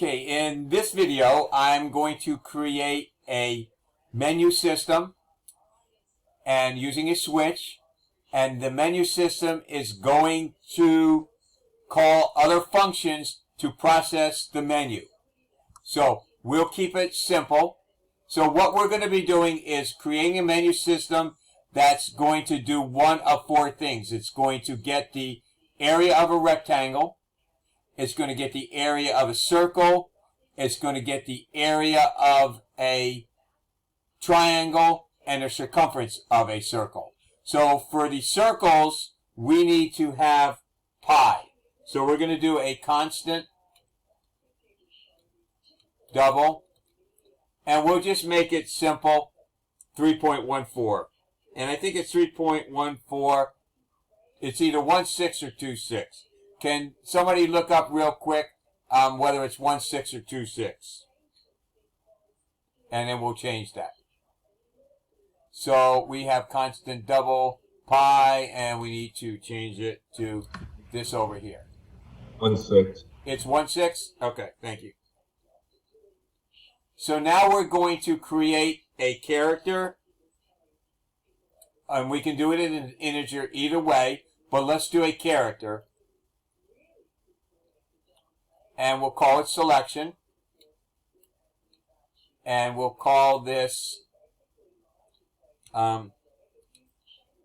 Okay, in this video, I'm going to create a menu system and using a switch, and the menu system is going to call other functions to process the menu. So we'll keep it simple. So what we're going to be doing is creating a menu system that's going to do one of four things. It's going to get the area of a rectangle. It's going to get the area of a circle. It's going to get the area of a triangle and the circumference of a circle. So for the circles, we need to have pi. So we're going to do a constant double, and we'll just make it simple, 3.14. And I think it's 3.14. It's either 1.6 or 2.6. Can somebody look up real quick whether it's 1.6 or 2.6? And then we'll change that. So we have constant double pi, and we need to change it to this over here. 1.6. It's 1.6? Okay, thank you. So now we're going to create a character, and we can do it in an integer either way, but let's do a character. And we'll call it selection. And we'll call this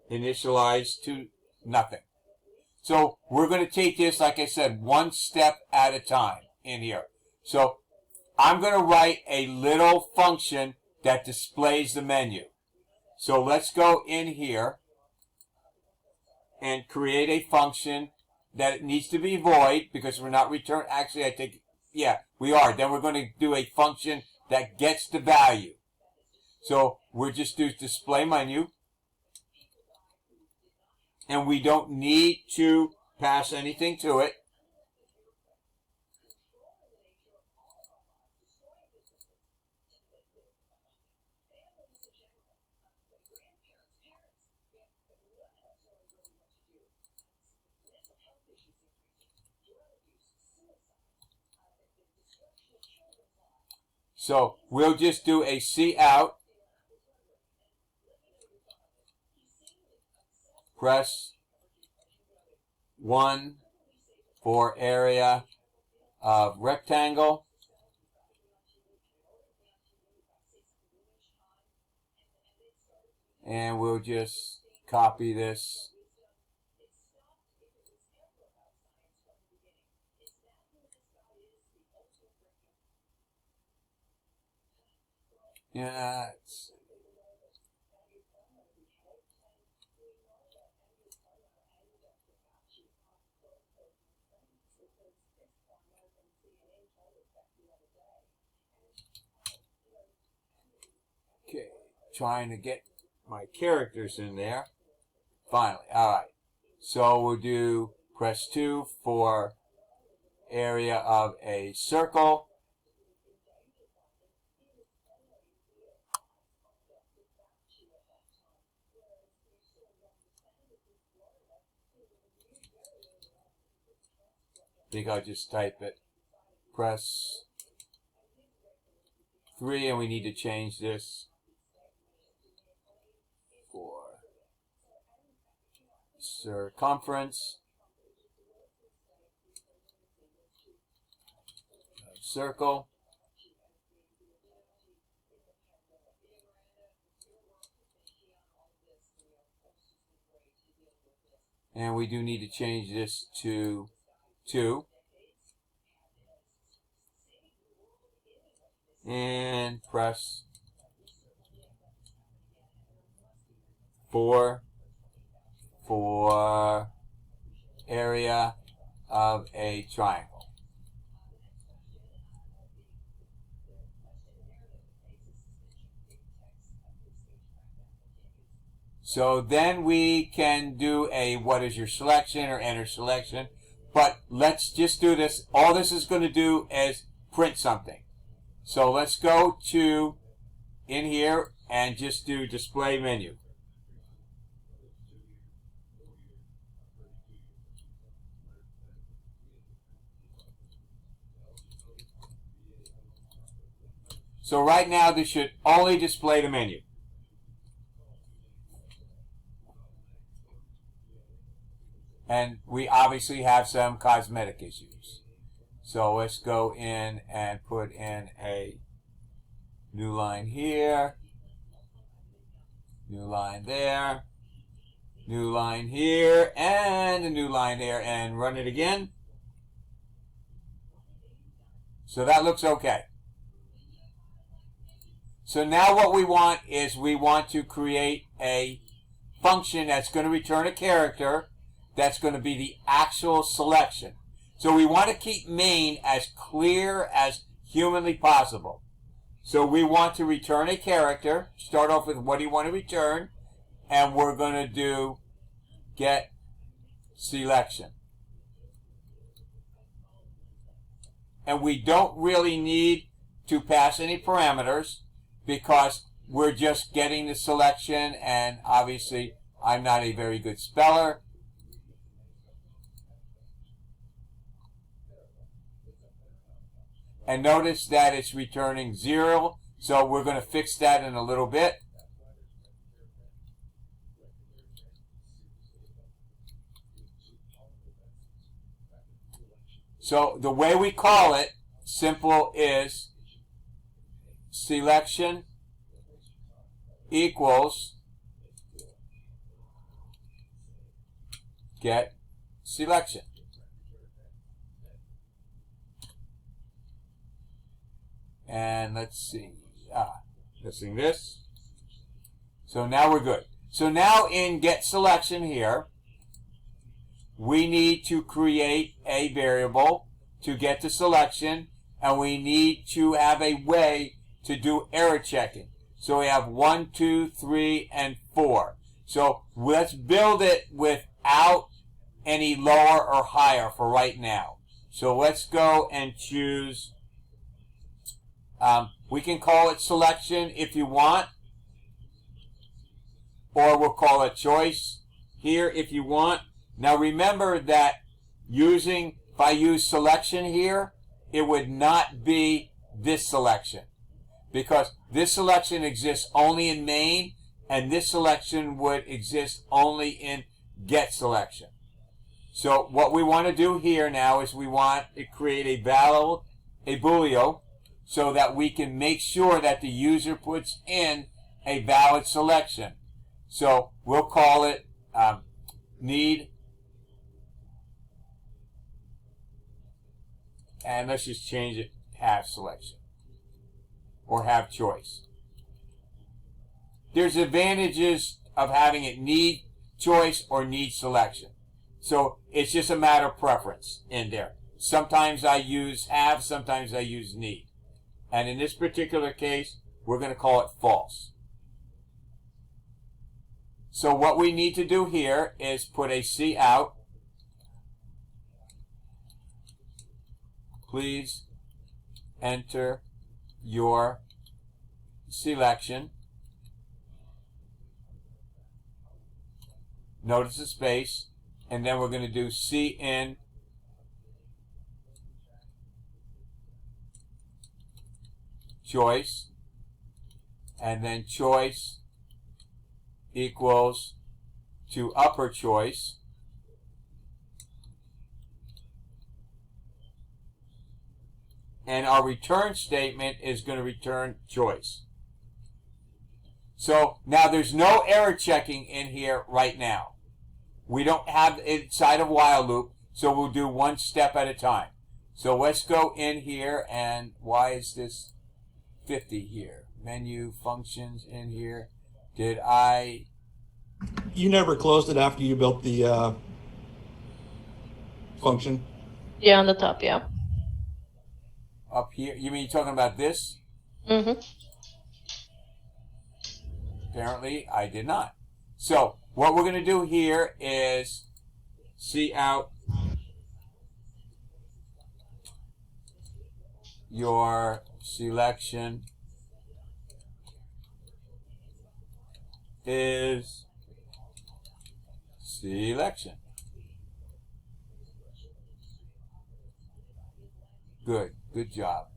initialize to nothing. So we're going to take this, like I said, one step at a time in here. So I'm going to write a little function that displays the menu. So let's go in here and create a function that it needs to be void because we're not return. Actually, I think, yeah, we are. Then we're going to do a function that gets the value. So we're just do display menu. And we don't need to pass anything to it. So we'll just do a cout, press 1 for area of rectangle, and we'll just copy this. Yeah, okay, trying to get my characters in there. Finally, all right. So we'll do press 2 for area of a circle. I think I'll just type it. Press 3, and we need to change this for circumference of circle. And we do need to change this to 2. And press 4 for area of a triangle. So then we can do a what is your selection or enter selection. But let's just do this. All this is going to do is print something. So let's go to in here and just do display menu. So right now this should only display the menu. And we obviously have some cosmetic issues. So let's go in and put in a new line here, new line there, new line here, and a new line there, and run it again. So that looks okay. So now what we want is we want to create a function that's going to return a character that's going to be the actual selection. So we want to keep main as clear as humanly possible. So we want to return a character, start off with what do you want to return, and we're going to do get selection. And we don't really need to pass any parameters because we're just getting the selection, and obviously I'm not a very good speller. And notice that it's returning 0, so we're going to fix that in a little bit. So the way we call it, simple, is selection equals get selection. And let's see, missing this. So now we're good. So now in get selection here, we need to create a variable to get the selection, and we need to have a way to do error checking. So we have 1, 2, 3, and 4. So let's build it without any lower or higher for right now. So let's go and choose, we can call it selection if you want, or we'll call it choice here if you want. Now remember that if I use selection here, it would not be this selection, because this selection exists only in main, and this selection would exist only in get selection. So what we want to do here now is we want to create a boolean, so that we can make sure that the user puts in a valid selection. So we'll call it need, and let's just change it have selection or have choice. There's advantages of having it need choice or need selection. So it's just a matter of preference in there. Sometimes I use have, sometimes I use need. And in this particular case, we're going to call it false. So what we need to do here is put a C out. Please enter your selection. Notice the space, and then we're going to do C in choice, and then choice equals to upper choice, and our return statement is going to return choice. So now there's no error checking in here right now. We don't have it inside of while loop, so we'll do one step at a time. So let's go in here, and why is this 50 here? Menu functions in here. Did I? You never closed it after you built the function? Yeah, on the top, yeah. Up here? You mean you're talking about this? Mm-hmm. Apparently, I did not. So what we're going to do here is see out your selection is selection. Good job.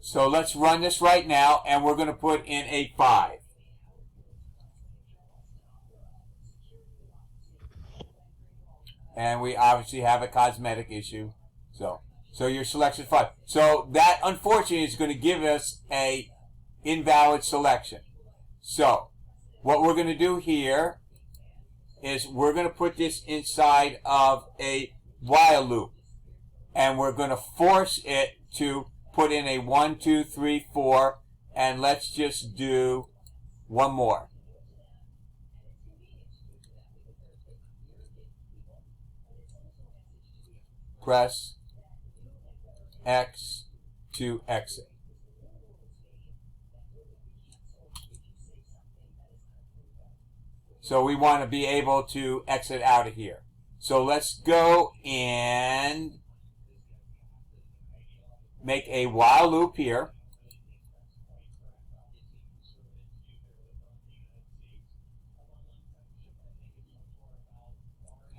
So let's run this right now, and we're going to put in a 5. And we obviously have a cosmetic issue. So your selection 5. So that, unfortunately, is going to give us a invalid selection. So what we're going to do here is we're going to put this inside of a while loop. And we're going to force it to put in a 1, 2, 3, 4. And let's just do one more. Press X to exit. So we want to be able to exit out of here. So let's go and make a while loop here.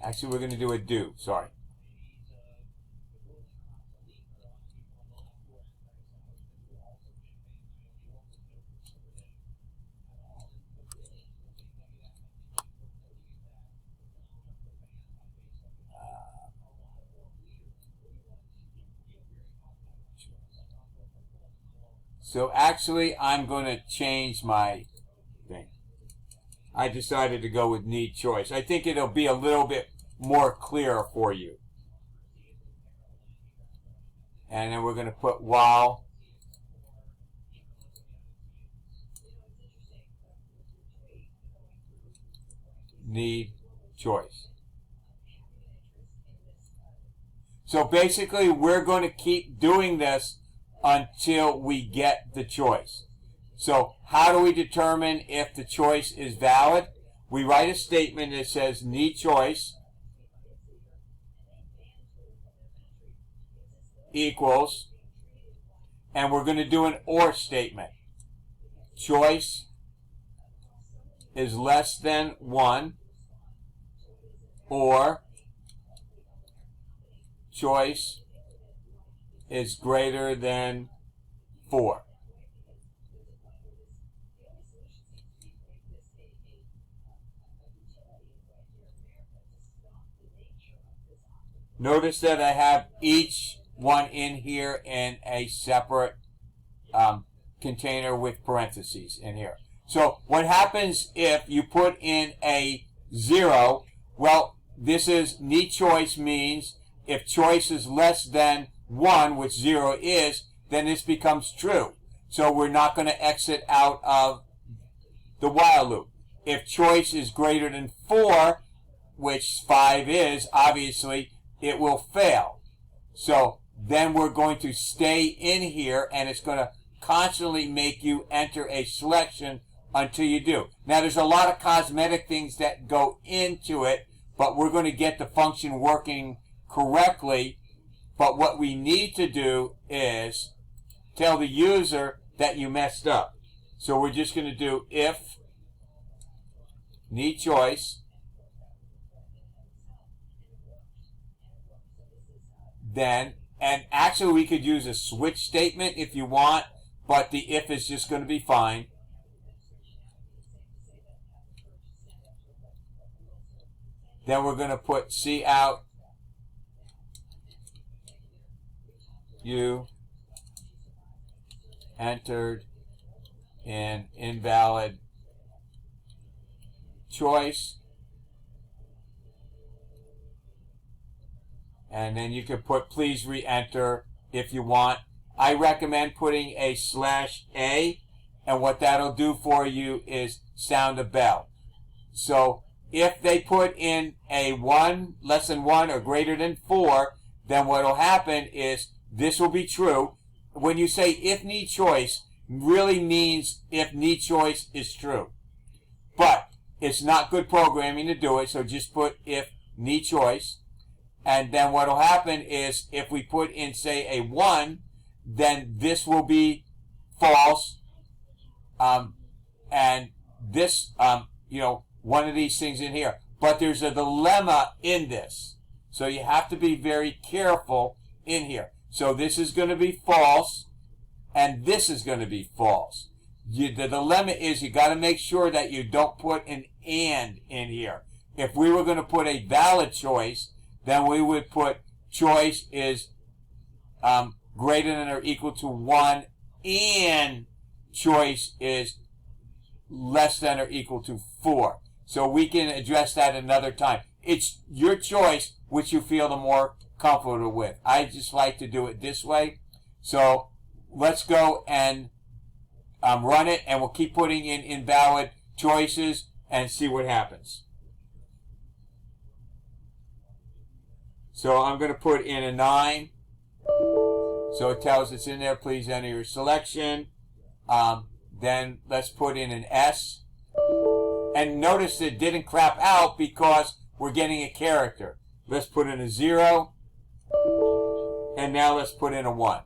Actually, we're going to do a do, sorry. So actually, I'm going to change my thing. I decided to go with KneeChoice. I think it'll be a little bit more clear for you. And then we're going to put while KneeChoice. So basically, we're going to keep doing this until we get the choice. So how do we determine if the choice is valid? We write a statement that says KneeChoice equals, and we're going to do an or statement. Choice is less than 1, or choice is greater than 4. Notice that I have each one in here in a separate container with parentheses in here. So what happens if you put in a 0? Well, this is KneeChoice means if choice is less than 1, which 0 is, then this becomes true. So we're not going to exit out of the while loop. If choice is greater than 4, which 5 is, obviously, it will fail. So then we're going to stay in here, and it's going to constantly make you enter a selection until you do. Now, there's a lot of cosmetic things that go into it, but we're going to get the function working correctly. But what we need to do is tell the user that you messed up. So we're just going to do if KneeChoice, then, and actually we could use a switch statement if you want, but the if is just going to be fine. Then we're going to put C out, you entered an invalid choice. And then you can put please re-enter if you want. I recommend putting a /A, and what that'll do for you is sound a bell. So if they put in a 1, less than 1, or greater than 4, then what will happen is this will be true. When you say if KneeChoice, really means if KneeChoice is true. But it's not good programming to do it, so just put if KneeChoice. And then what will happen is if we put in, say, a 1, then this will be false. And this, one of these things in here. But there's a dilemma in this. So you have to be very careful in here. So this is going to be false. and this is going to be false. The dilemma is you got to make sure that you don't put an and in here. If we were going to put a valid choice, then we would put choice is greater than or equal to 1 and choice is less than or equal to 4. So we can address that another time. It's your choice which you feel the more comfortable with. I just like to do it this way. So let's go and run it, and we'll keep putting in invalid choices and see what happens. So I'm going to put in a 9. So it tells it's in there. Please enter your selection. Then let's put in an S. And notice it didn't crap out because we're getting a character. Let's put in a 0. And now let's put in a 1.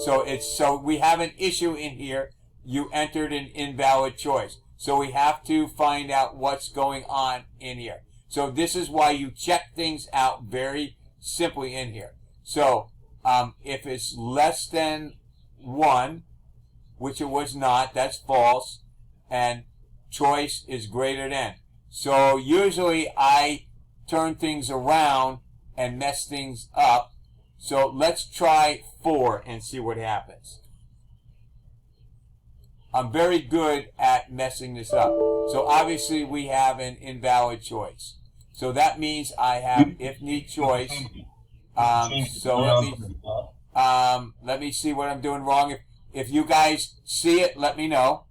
So we have an issue in here. You entered an invalid choice. So we have to find out what's going on in here. So this is why you check things out very simply in here. So if it's less than 1, which it was not, that's false, and choice is greater than. So usually I turn things around and mess things up. So let's try 4 and see what happens. I'm very good at messing this up. So obviously we have an invalid choice. So that means I have if need choice. So let me see what I'm doing wrong. If you guys see it, let me know.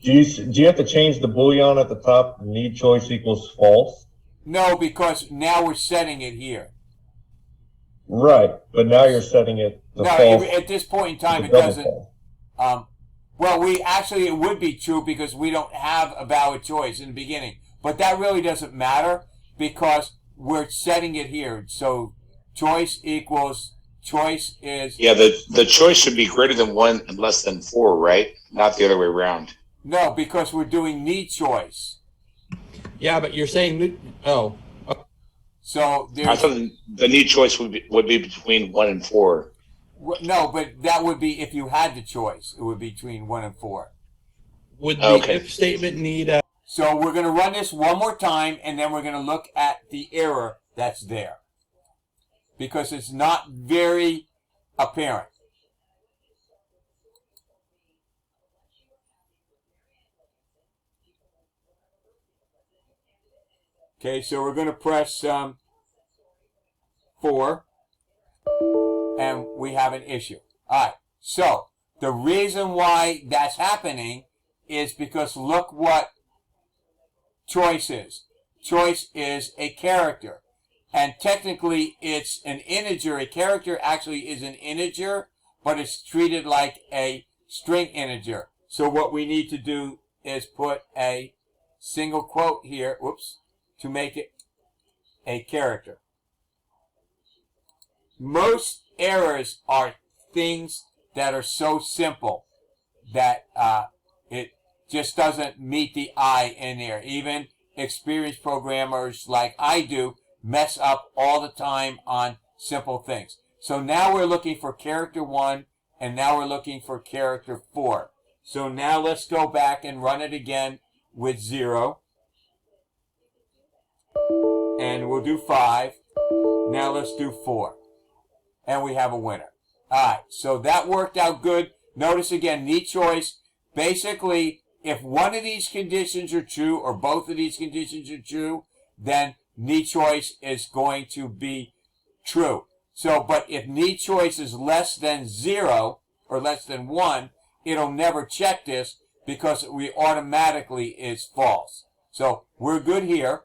Do you have to change the boolean at the top? Need choice equals false? No, because now we're setting it here. Right, but now you're setting it to false. No, at this point in time, it doesn't. Well, it would be true because we don't have a valid choice in the beginning. But that really doesn't matter because we're setting it here. So choice equals, choice is... Yeah, the choice should be greater than 1 and less than 4, right? Not the other way around. No, because we're doing need choice. Yeah, but you're saying, oh. So there's... I thought the need choice would be between 1 and 4. No, but that would be if you had the choice. It would be between 1 and 4. Would the if statement need a... So we're going to run this one more time, and then we're going to look at the error that's there. Because it's not very apparent. Okay, so we're going to press 4, and we have an issue. All right, so the reason why that's happening is because look what choice is. Choice is a character, and technically it's an integer. A character actually is an integer, but it's treated like a string integer. So what we need to do is put a single quote here, whoops, to make it a character. Most errors are things that are so simple that it just doesn't meet the eye in there. Even experienced programmers like I do mess up all the time on simple things. So now we're looking for character 1, and now we're looking for character 4. So now let's go back and run it again with 0. And we'll do 5. Now let's do 4. And we have a winner. Alright, so that worked out good. Notice again, need choice. Basically, if one of these conditions are true, or both of these conditions are true, then need choice is going to be true. So, but if need choice is less than 0, or less than 1, it'll never check this because we automatically is false. So, we're good here.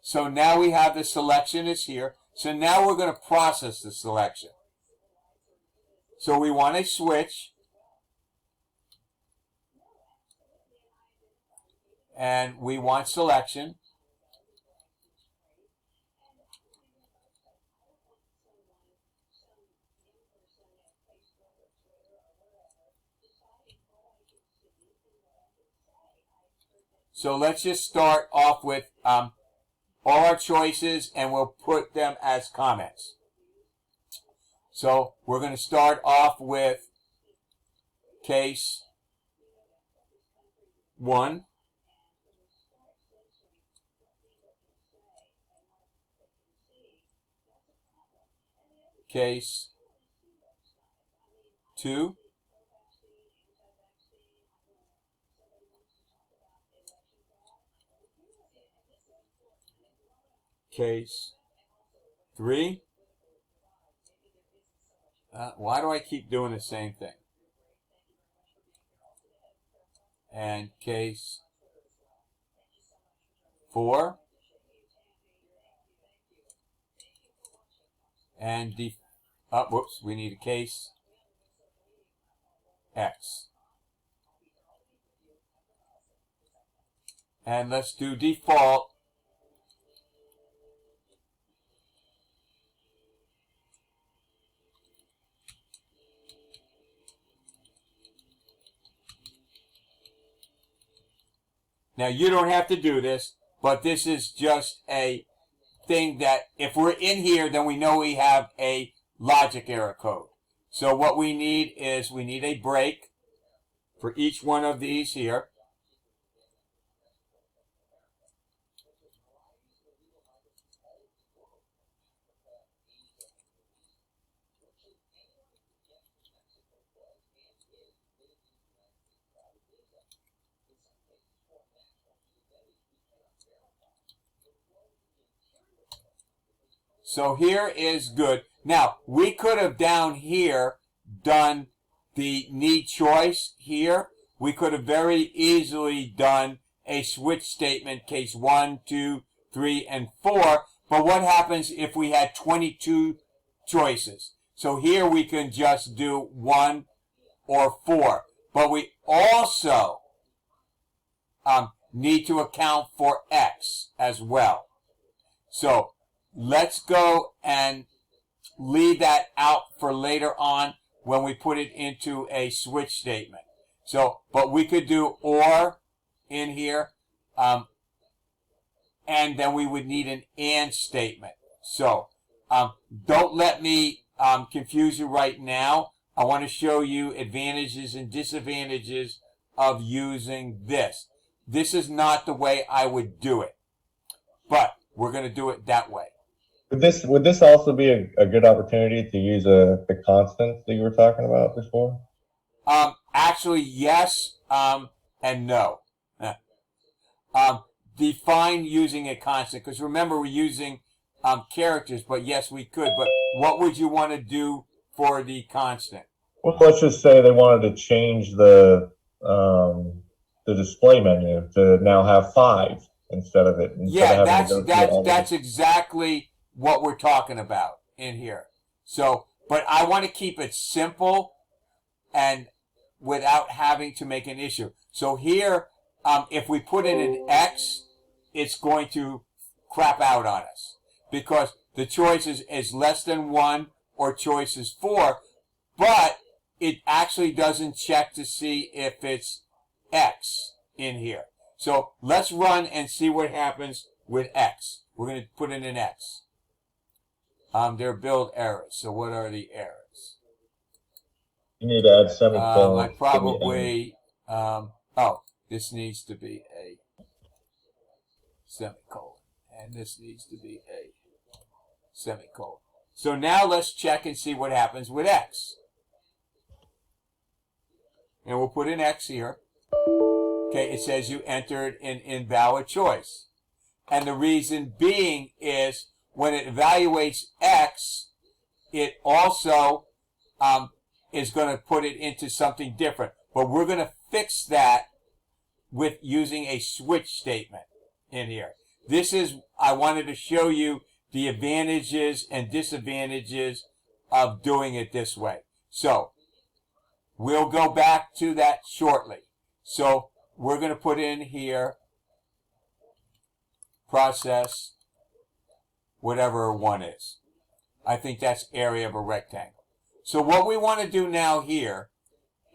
So now we have the selection is here. So now we're going to process the selection. So we want a switch. And we want selection. So let's just start off with all our choices, and we'll put them as comments. So we're going to start off with case 1. Case 2. Case 3. Why do I keep doing the same thing? And case 4. And whoops, we need a case X. And let's do default. Now, you don't have to do this, but this is just a thing that if we're in here, then we know we have a logic error code. So what we need is we need a break for each one of these here. So here is good. Now, we could have down here done the need choice here. We could have very easily done a switch statement, case 1, 2, 3, and 4. But what happens if we had 22 choices? So here we can just do 1 or 4. But we also need to account for X as well. So let's go and leave that out for later on when we put it into a switch statement. So, but we could do OR in here, and then we would need an AND statement. So, don't let me confuse you right now. I want to show you advantages and disadvantages of using this. This is not the way I would do it, but we're going to do it that way. Would this also be a good opportunity to use the constants that you were talking about before? Actually, yes, and no. Define using a constant, because remember we're using characters, but yes, we could. But what would you want to do for the constant? Well, let's just say they wanted to change the display menu to now have 5 instead of it. Yeah, that's exactly what we're talking about in here. So, but I want to keep it simple and without having to make an issue. So here, if we put in an X, it's going to crap out on us because the choice is less than 1 or choice is 4, but it actually doesn't check to see if it's X in here. So let's run and see what happens with X. We're going to put in an X. There are build errors. So what are the errors? You need to add semicolon. I probably, this needs to be a semicolon. And this needs to be a semicolon. So now let's check and see what happens with X. And we'll put an X here. Okay, it says you entered an invalid choice. And the reason being is when it evaluates X, it also is going to put it into something different. But we're going to fix that with using a switch statement in here. This is, I wanted to show you the advantages and disadvantages of doing it this way. So, we'll go back to that shortly. So, we're going to put in here process whatever 1 is. I think that's area of a rectangle. So what we want to do now here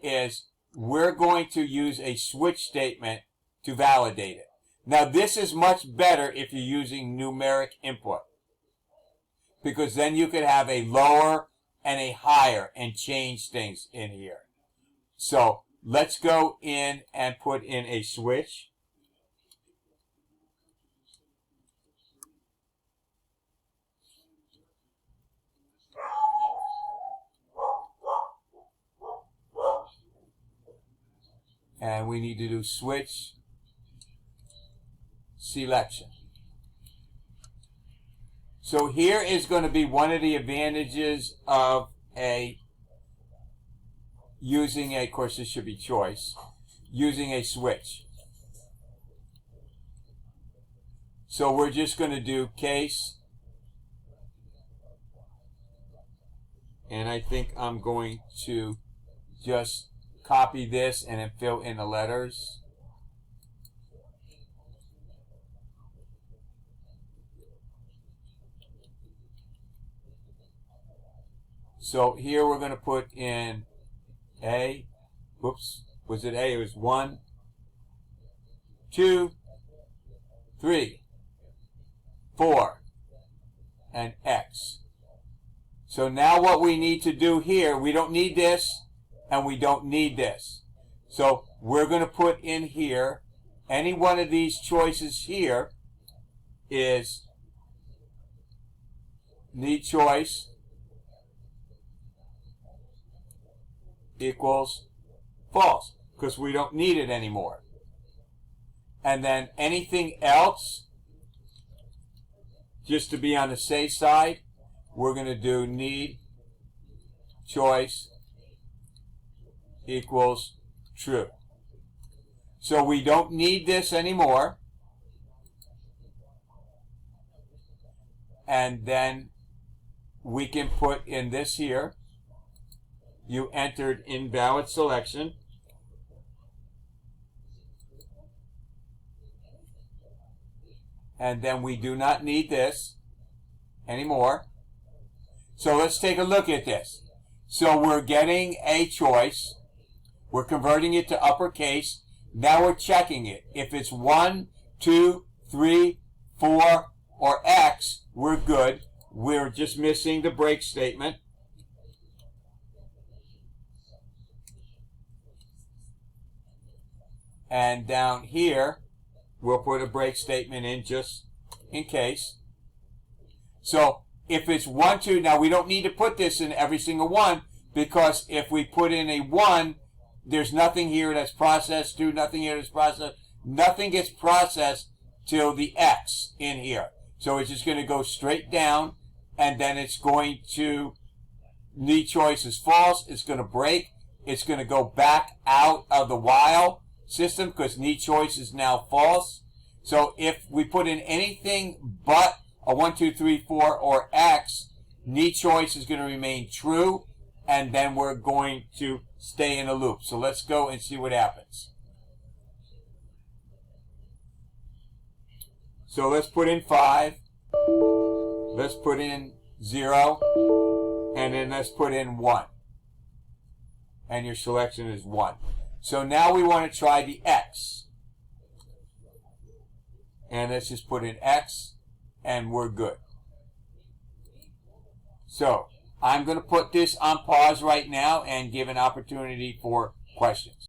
is we're going to use a switch statement to validate it. Now this is much better if you're using numeric input, because then you could have a lower and a higher and change things in here. So let's go in and put in a switch. And we need to do switch selection. So here is going to be one of the advantages of using a, of course this should be choice, using a switch. So we're just going to do case, and I think I'm going to just copy this and then fill in the letters. So here we're going to put in A. Whoops. Was it A? It was 1, 2, 3, 4, and X. So now what we need to do here, we don't need this and we don't need this. So we're going to put in here, any one of these choices here is KneeChoice equals false, because we don't need it anymore. And then anything else, just to be on the safe side, we're going to do KneeChoice equals true. So we don't need this anymore. And then we can put in this here. You entered invalid selection. And then we do not need this anymore. So let's take a look at this. So we're getting a choice. We're converting it to uppercase. Now we're checking it. If it's 1, 2, 3, 4, or X, we're good. We're just missing the break statement. And down here, we'll put a break statement in just in case. So if it's 1, 2, now we don't need to put this in every single one, because if we put in a 1, there's nothing here that's processed. 2, nothing here that's processed. Nothing gets processed till the X in here. So it's just going to go straight down, and then it's going to, KneeChoice is false. It's going to break. It's going to go back out of the while system because KneeChoice is now false. So if we put in anything but a 1, 2, 3, 4 or X, KneeChoice is going to remain true, and then we're going to stay in a loop. So let's go and see what happens. So let's put in 5. Let's put in 0. And then let's put in 1. And your selection is 1. So now we want to try the X. And let's just put in X, and we're good. So I'm going to put this on pause right now and give an opportunity for questions.